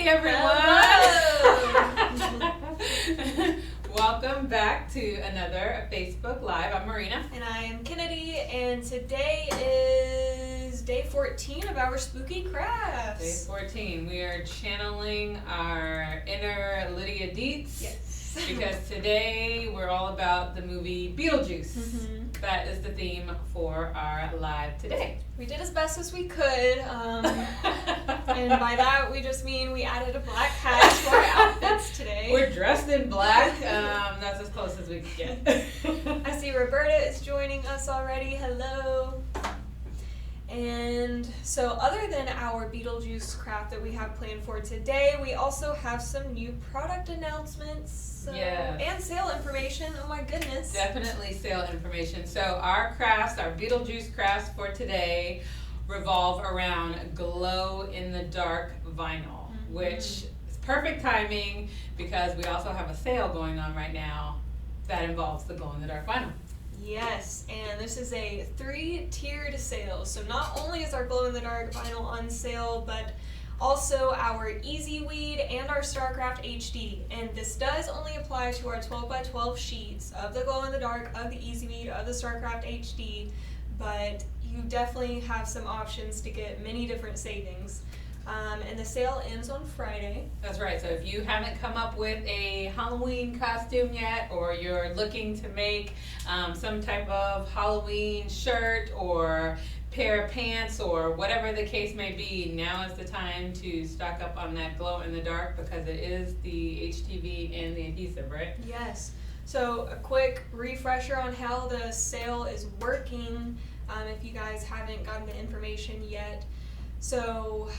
morning, everyone. Welcome back to another Facebook Live. I'm Marina. And I am Kennedy, and today is day 14 of our spooky crafts. Day 14. We are channeling our inner Lydia Dietz. Yes. Because today we're all about the movie Beetlejuice. Mm-hmm. That is the theme for our live today. We did as best as we could, and by that we just mean we added a black hat to our outfits today. We're dressed in black. That's as close as we can get. I see Roberta is joining us already. Hello. And so other than our Beetlejuice craft that we have planned for today, we also have some new product announcements and sale information. Oh my goodness. Definitely sale information. So our crafts, our Beetlejuice crafts for today revolve around glow-in-the-dark vinyl, which is perfect timing because we also have a sale going on right now that involves the glow-in-the-dark vinyl. Yes, and this is a 3-tiered sale. So not only is our glow-in-the-dark vinyl on sale, but also our Easy Weed and our StarCraft HD. And this does only apply to our 12x12 sheets of the glow-in-the-dark, of the Easy Weed, of the StarCraft HD, but you definitely have some options to get many different savings. And the sale ends on Friday. That's right. So if you haven't come up with a Halloween costume yet, or you're looking to make some type of Halloween shirt or pair of pants or whatever the case may be, now is the time to stock up on that glow in the dark because it is the HTV and the adhesive, right? Yes. So a quick refresher on how the sale is working if you guys haven't gotten the information yet. So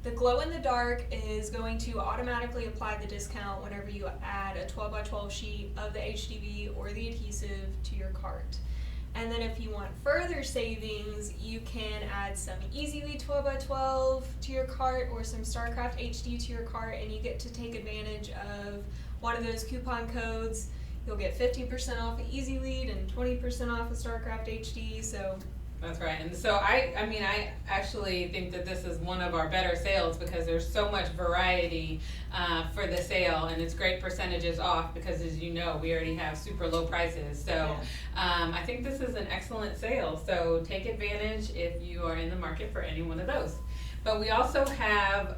the glow-in-the-dark is going to automatically apply the discount whenever you add a 12x12 sheet of the HDV or the adhesive to your cart. And then if you want further savings, you can add some Easy Weed 12x12 to your cart or some StarCraft HD to your cart, and you get to take advantage of one of those coupon codes. You'll get 15% off of Easy Weed and 20% off of StarCraft HD. So that's right. And so I actually think that this is one of our better sales because there's so much variety for the sale, and it's great percentages off because, as you know, we already have super low prices. So I think this is an excellent sale. So take advantage if you are in the market for any one of those. But we also have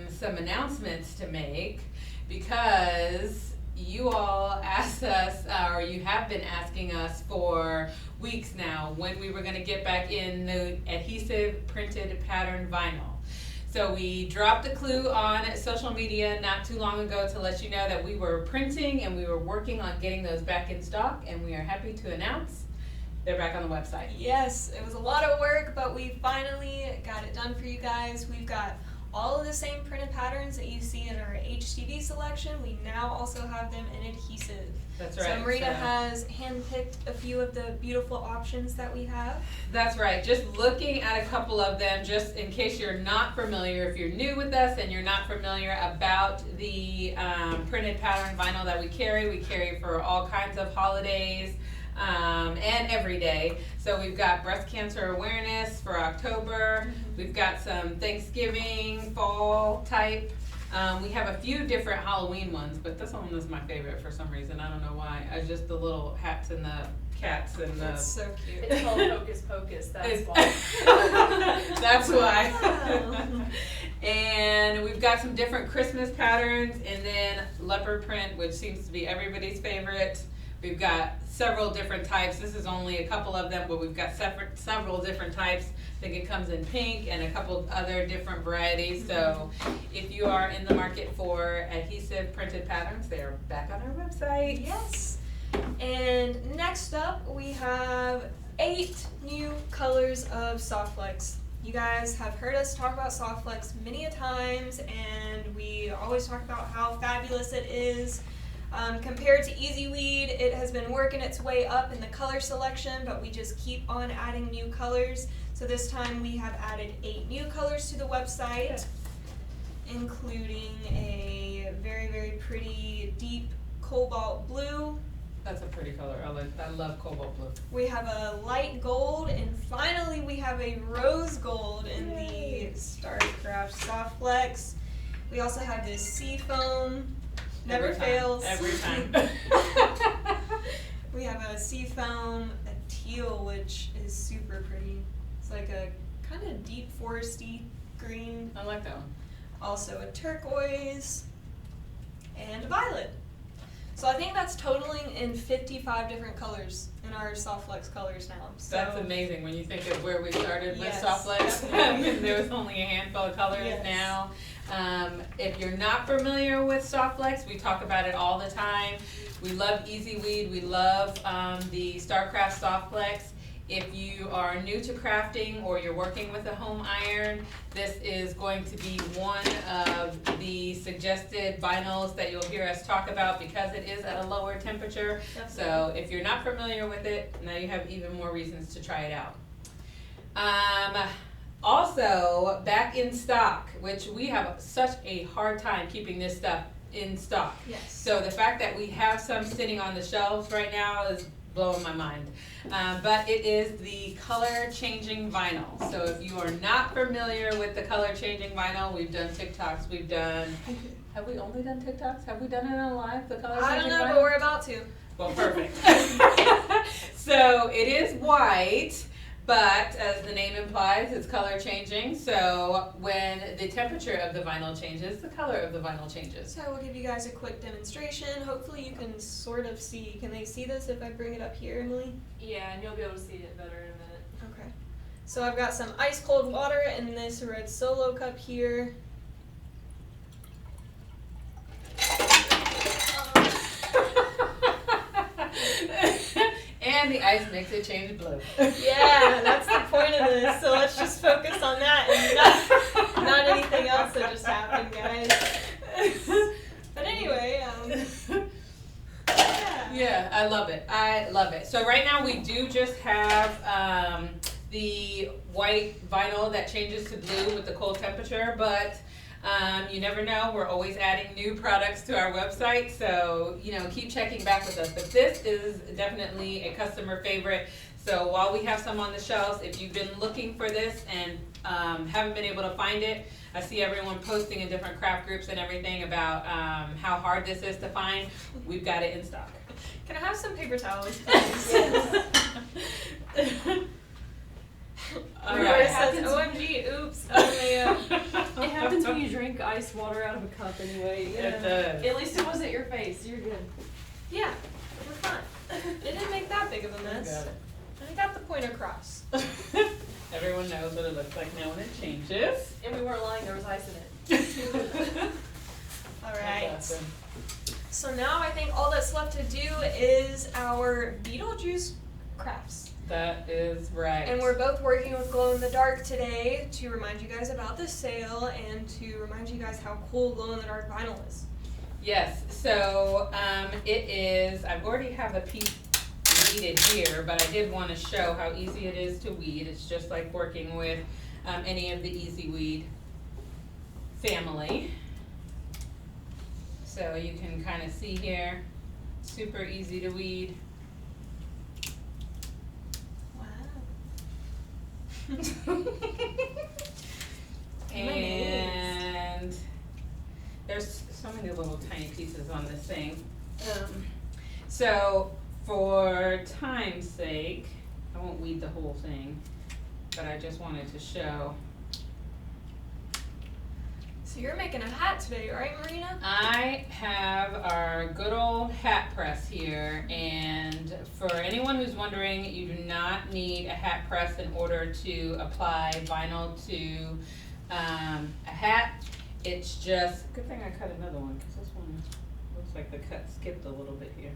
some announcements to make because you all asked us, or you have been asking us for weeks now, when we were going to get back in the adhesive printed pattern vinyl. So we dropped a clue on social media not too long ago to let you know that we were printing and we were working on getting those back in stock, and we are happy to announce they're back on the website. Yes, it was a lot of work, but we finally got it done for you guys. We've got all of the same printed patterns that you see in our HTV selection. We now also have them in adhesive. That's right. So Marina has handpicked a few of the beautiful options that we have. That's right. Just looking at a couple of them, just in case you're not familiar, if you're new with us and you're not familiar about the printed pattern vinyl that we carry for all kinds of holidays. And every day. So we've got breast cancer awareness for October. We've got some Thanksgiving, fall type. We have a few different Halloween ones, but this one was my favorite for some reason. I don't know why. Just the little hats and the cats and the. That's so cute. It's called Hocus Pocus. That's why. That's why. And we've got some different Christmas patterns, and then leopard print, which seems to be everybody's favorite. We've got several different types. This is only a couple of them, but we've got several different types. I think it comes in pink and a couple other different varieties. So if you are in the market for adhesive printed patterns, they are back on our website. Yes. And next up, we have 8 new colors of Soft Flex. You guys have heard us talk about Soft Flex many a times, and we always talk about how fabulous it is. Compared to Easy Weed, it has been working its way up in the color selection, but we just keep on adding new colors. So this time we have added 8 new colors to the website, including a very, very pretty deep cobalt blue. That's a pretty color. I love cobalt blue. We have a light gold, and finally we have a rose gold in the StarCraft Soft Flex. We also have this sea foam, never Every time. fails. Every time. We have a sea foam, a teal, which is super pretty. It's like a kind of deep foresty green. I like that one. Also a turquoise and a violet. So I think that's totaling in 55 different colors in our Soft Flex colors now. So That's amazing when you think of where we started with Yes, Soft Flex. definitely. There was only a handful of colors Yes. now. If you're not familiar with Soft Flex, we talk about it all the time. We love Easy Weed. We love the StarCraft Soft Flex. If you are new to crafting or you're working with a home iron, this is going to be one of the suggested vinyls that you'll hear us talk about because it is at a lower temperature. So if you're not familiar with it, now you have even more reasons to try it out. Also, back in stock, which we have such a hard time keeping this stuff in stock. Yes. So the fact that we have some sitting on the shelves right now is blowing my mind. But it is the color changing vinyl. So if you are not familiar with the color changing vinyl, we've done TikToks, have we only done TikToks? Have we done it on live, the color I changing don't know, vinyl? but we're about to. Well, perfect. So it is white, but as the name implies, it's color changing. So when the temperature of the vinyl changes, the color of the vinyl changes. So I will give you guys a quick demonstration. Hopefully you can sort of see. Can they see this if I bring it up here, Emily? Yeah, and you'll be able to see it better in a minute. Okay. So I've got some ice cold water in this red Solo cup here. And the ice makes it change blue. Yeah, that's the point of this. So let's just focus on that and not anything else that just happened, guys. But anyway, yeah. Yeah, I love it. I love it. So right now we do just have the white vinyl that changes to blue with the cold temperature, but you never know. We're always adding new products to our website, so keep checking back with us. But this is definitely a customer favorite. So while we have some on the shelves, if you've been looking for this and haven't been able to find it, I see everyone posting in different craft groups and everything about how hard this is to find. We've got it in stock. Can I have some paper towels, please? All Rory right. says, OMG, oops, LMAO. It happens when you drink ice water out of a cup anyway. It does. At least it wasn't your face. You're good. Yeah, we're fine. It didn't make that big of a mess. Got it. I got the point across. Everyone knows what it looks like now when it changes. And we weren't lying, there was ice in it. All right. That's awesome. So now I think all that's left to do is our Beetlejuice crafts. That is right. And we're both working with Glow in the Dark today to remind you guys about the sale and to remind you guys how cool Glow in the Dark vinyl is. Yes, so it is, I already have a piece weeded here, but I did want to show how easy it is to weed. It's just like working with any of the Easy Weed family. So you can kind of see here, super easy to weed. Wow. And there's so many little tiny pieces on this thing. So for time's sake, I won't weed the whole thing, but I just wanted to show. So you're making a hat today, right, Marina? I have our good old hat press here, and for anyone who's wondering, you do not need a hat press in order to apply vinyl to a hat. It's just, good thing I cut another one, because this one looks like the cut skipped a little bit here.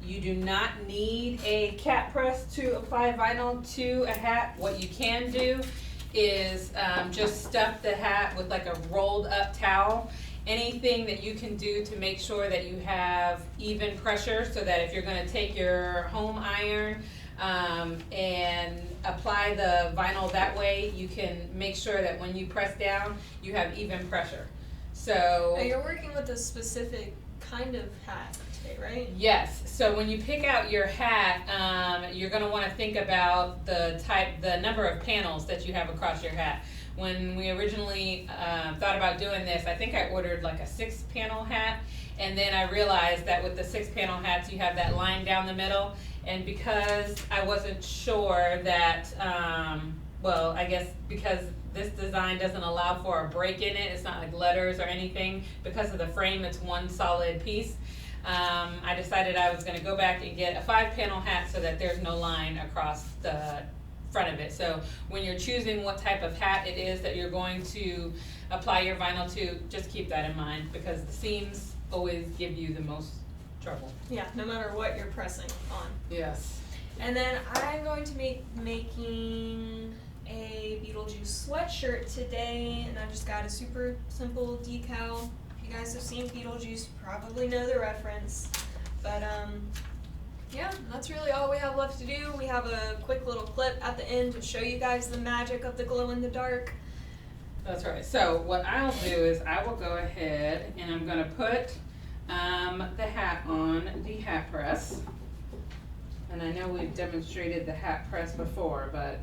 You do not need a cat press to apply vinyl to a hat. What you can do is just stuff the hat with like a rolled up towel. Anything that you can do to make sure that you have even pressure, so that if you're going to take your home iron and apply the vinyl that way, you can make sure that when you press down, you have even pressure. So Now you're working with a specific kind of hat today, right? yes, so when you pick out your hat, you're going to want to think about the number of panels that you have across your hat. when we originally thought about doing this, I think I ordered like a 6-panel hat, and then I realized that with the 6-panel hats, you have that line down the middle, and because I wasn't sure that, well, I guess because this design doesn't allow for a break in it, it's not like letters or anything, because of the frame, it's one solid piece. I decided I was gonna go back and get a 5-panel hat so that there's no line across the front of it. So when you're choosing what type of hat it is that you're going to apply your vinyl to, just keep that in mind, because the seams always give you the most trouble. Yeah, no matter what you're pressing on. Yes. And then I'm going to be making a Beetlejuice sweatshirt today, and I just got a super simple decal. If you guys have seen Beetlejuice, you probably know the reference. But yeah, that's really all we have left to do. We have a quick little clip at the end to show you guys the magic of the glow in the dark. That's right. So what I'll do is I will go ahead and I'm gonna put the hat on the hat press. And I know we've demonstrated the hat press before, but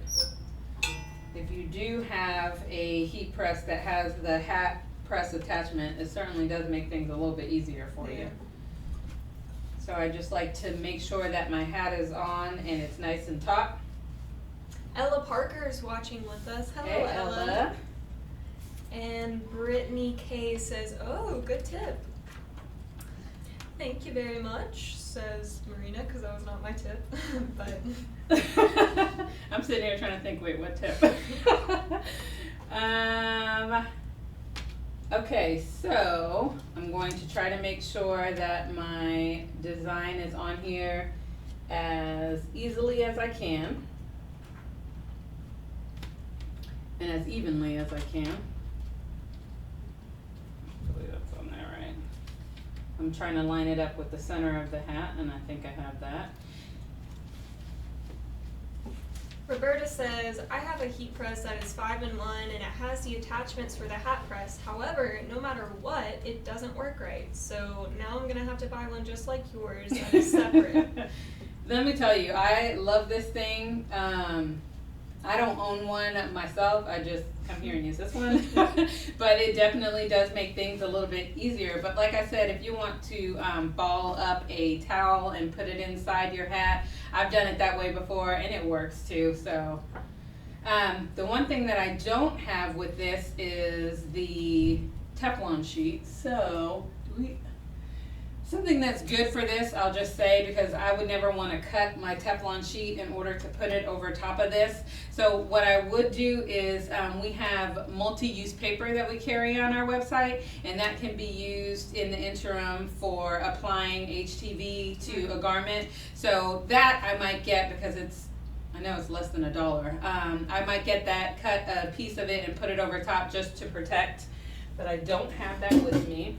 if you do have a heat press that has the hat press attachment, it certainly does make things a little bit easier for you. So I just like to make sure that my hat is on and it's nice and taut. Ella Parker is watching with us. Hello, Hey, Ella. Ella. And Brittany K says, "Oh, good tip." Thank you very much, says Marina, because that was not my tip. But I'm sitting here trying to think, wait, what tip? Okay, so I'm going to try to make sure that my design is on here as easily as I can and as evenly as I can. Hopefully that's on there right. I'm trying to line it up with the center of the hat, and I think I have that. Roberta says, "I have a heat press that is 5-in-1 and it has the attachments for the hat press. However, no matter what, it doesn't work right. So now I'm gonna have to buy one just like yours that is separate." Let me tell you, I love this thing. I don't own one myself. I just come here and use this one. But it definitely does make things a little bit easier. But like I said, if you want to ball up a towel and put it inside your hat, I've done it that way before and it works too. So the one thing that I don't have with this is the Teflon sheet. So something that's good for this, I'll just say, because I would never want to cut my Teflon sheet in order to put it over top of this. So what I would do is we have multi-use paper that we carry on our website, and that can be used in the interim for applying HTV to a garment. So that I might get, because I know it's less than $1. I might get that, cut a piece of it and put it over top just to protect, but I don't have that with me.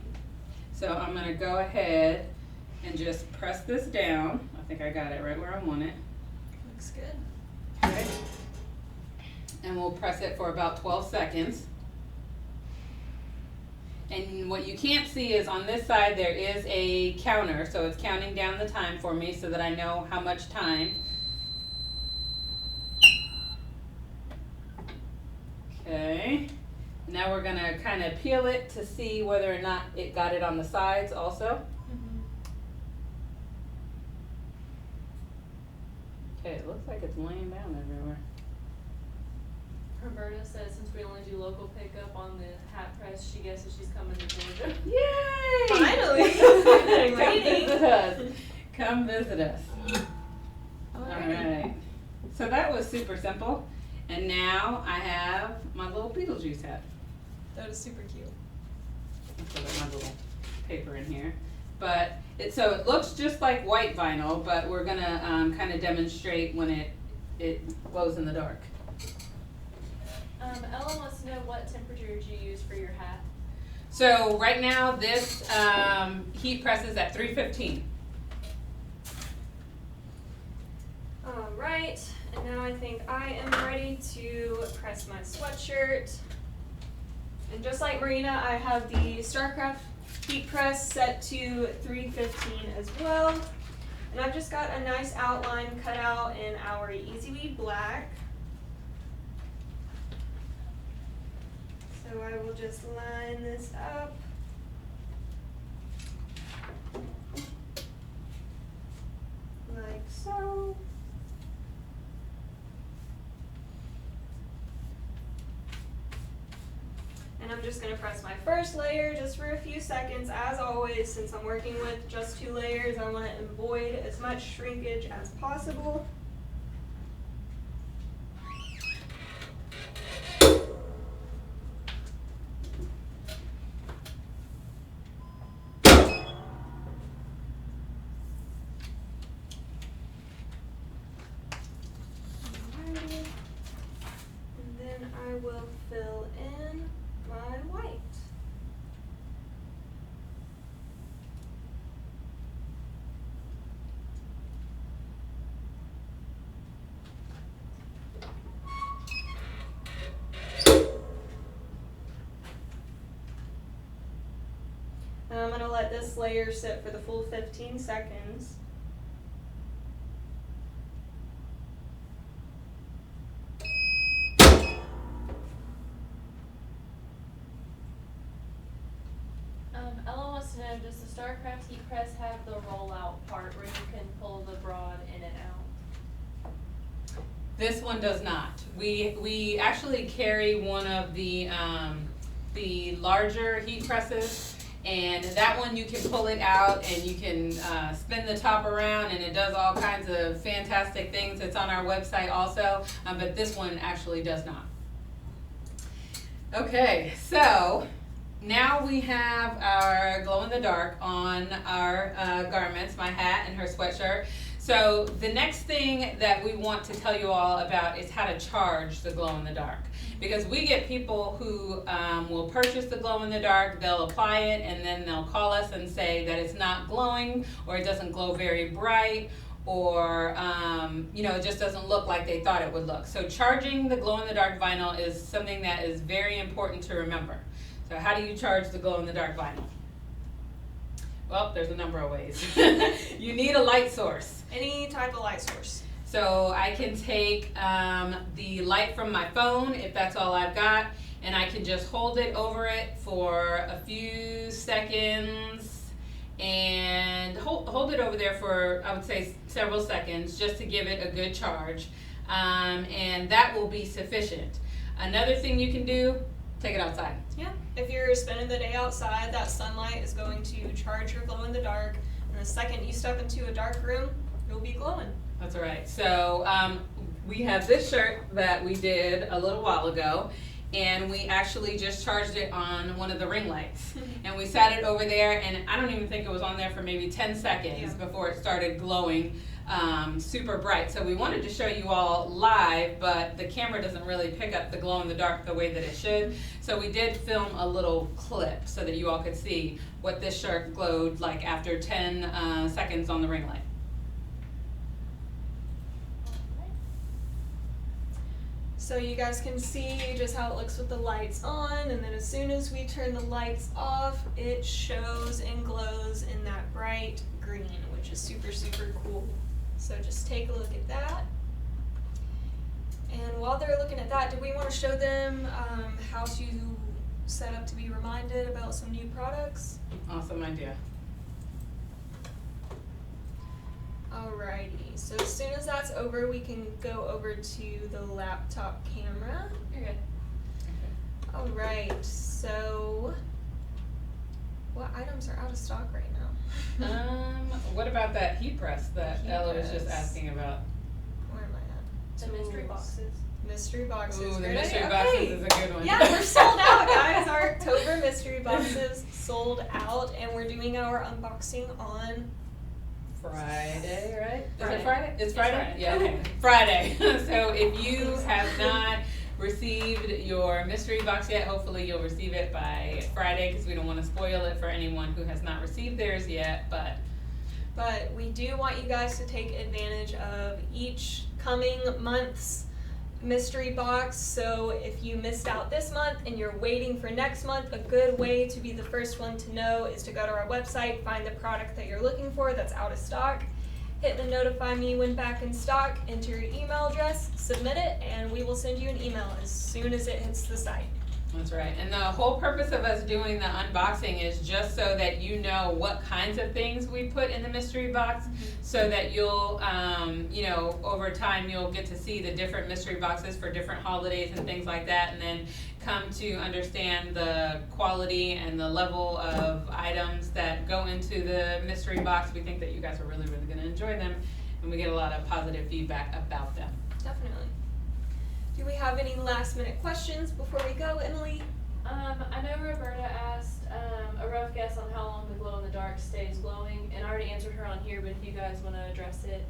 So I'm gonna go ahead and just press this down. I think I got it right where I want it. Looks good. Okay. And we'll press it for about 12 seconds. And what you can't see is on this side there is a counter, so it's counting down the time for me so that I know how much time. Okay. Now we're gonna kind of peel it to see whether or not it got it on the sides also. Okay, it looks like it's laying down everywhere. Roberta says since we only do local pickup on the hat press, she guesses she's coming to Georgia. Yay! Finally! Come visit us. Come visit us. Alrighty. Alright. So that was super simple. And now I have my little Beetlejuice hat. That is super cute. Let's put my little paper in here. But so it looks just like white vinyl, but we're gonna kind of demonstrate when it glows in the dark. Ella wants to know what temperature did you use for your hat? So right now this heat presses at 315. Alright, and now I think I am ready to press my sweatshirt. And just like Marina, I have the StarCraft heat press set to 315 as well. And I've just got a nice outline cut out in our Easy Weed Black. So I will just line this up. Like so. And I'm just going to press my first layer just for a few seconds. As always, since I'm working with just 2 layers, I want to avoid as much shrinkage as possible. And then I will fill in my white. And I'm going to let this layer sit for the full 15 seconds. Ella wants to know, does the StarCraft heat press have the rollout part where you can pull the broad in and out? This one does not. We actually carry one of the larger heat presses, and that one you can pull it out and you can spin the top around, and it does all kinds of fantastic things. It's on our website also, but this one actually does not. Okay, so now we have our glow-in-the-dark on our garments, my hat and her sweatshirt. So the next thing that we want to tell you all about is how to charge the glow-in-the-dark. Because we get people who will purchase the glow-in-the-dark, they'll apply it, and then they'll call us and say that it's not glowing, or it doesn't glow very bright, or it just doesn't look like they thought it would look. So charging the glow-in-the-dark vinyl is something that is very important to remember. So how do you charge the glow-in-the-dark vinyl? Well, there's a number of ways. You need a light source. Any type of light source. So I can take the light from my phone, if that's all I've got, and I can just hold it over it for a few seconds and hold it over there for, I would say, several seconds just to give it a good charge. And that will be sufficient. Another thing you can do, take it outside. Yeah, if you're spending the day outside, that sunlight is going to charge your glow in the dark. And the second you step into a dark room, you'll be glowing. That's all right. So we have this shirt that we did a little while ago, and we actually just charged it on one of the ring lights. And we sat it over there, and I don't even think it was on there for maybe 10 seconds before it started glowing super bright. So we wanted to show you all live, but the camera doesn't really pick up the glow in the dark the way that it should. So we did film a little clip so that you all could see what this shirt glowed like after 10 seconds on the ring light. So you guys can see just how it looks with the lights on, and then as soon as we turn the lights off, it shows and glows in that bright green, which is super, super cool. So just take a look at that. And while they're looking at that, do we want to show them how to set up to be reminded about some new products? Awesome idea. Alrighty, so as soon as that's over, we can go over to the laptop camera. You're good. Alright, so what items are out of stock right now? What about that heat press that Heat Ella was just press. asking about? Where am I at? The mystery Tools. boxes. Mystery boxes. Ooh, the Great mystery idea. boxes Okay. is a good one. Yeah, we're sold out, guys. Our October mystery boxes sold out, and we're doing our unboxing on Friday, right? Is Friday. it Friday? It's It's Friday? Friday. Yeah, okay. Friday. So if you have not received your mystery box yet, hopefully you'll receive it by Friday, because we don't want to spoil it for anyone who has not received theirs yet, but we do want you guys to take advantage of each coming month's mystery box. So if you missed out this month and you're waiting for next month, a good way to be the first one to know is to go to our website, find the product that you're looking for that's out of stock, hit the notify me when back in stock, enter your email address, submit it, and we will send you an email as soon as it hits the site. That's right, and the whole purpose of us doing the unboxing is just so that you know what kinds of things we put in the mystery box, so that you'll, you know, over time you'll get to see the different mystery boxes for different holidays and things like that, and then come to understand the quality and the level of items that go into the mystery box. We think that you guys are really, really gonna enjoy them, and we get a lot of positive feedback about them. Definitely. Do we have any last minute questions before we go, Emily? I know Roberta asked a rough guess on how long the glow in the dark stays glowing, and I already answered her on here, but if you guys want to address it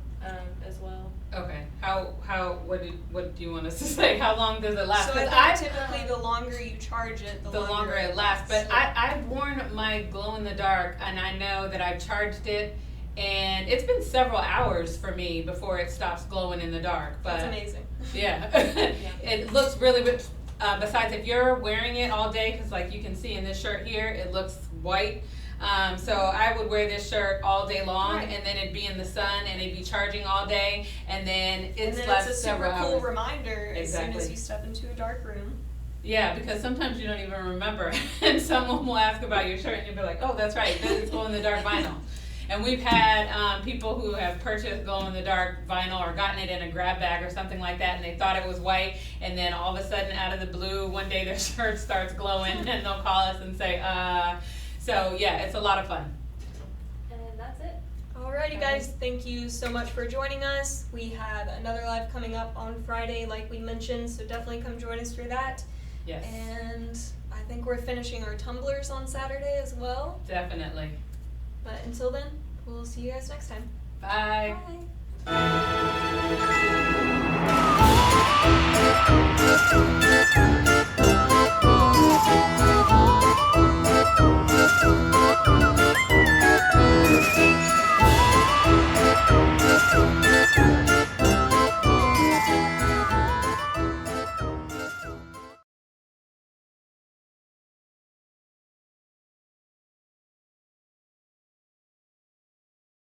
as well. Okay, what do you want us to say? How long does it last? So 'Cause I think typically the longer you charge it, the longer it lasts. But I've worn my glow in the dark, and I know that I've charged it, and it's been several hours for me before it stops glowing in the dark. But that's amazing. yeah, it looks really good. Besides, if you're wearing it all day, because like you can see in this shirt here, it looks white. So I would wear this shirt all day long, Right. and then it'd be in the sun, and it'd be charging all day, and then And then lasts it's a several super cool hours. reminder as soon Exactly. as you step into a dark room. Yeah, because sometimes you don't even remember, and someone will ask about your shirt, and you'll be like, "Oh, that's right, this is glow-in-the-dark vinyl." And we've had people who have purchased glow-in-the-dark vinyl or gotten it in a grab bag or something like that, and they thought it was white, and then all of a sudden, out of the blue, one day their shirt starts glowing, and they'll call us and say, So yeah, it's a lot of fun. And that's it. Alrighty guys, thank you so much for joining us. We have another live coming up on Friday like we mentioned, so definitely come join us for that. Yes, And I think we're finishing our tumblers on Saturday as well. definitely. But until then, we'll see you guys next time. Bye. Bye.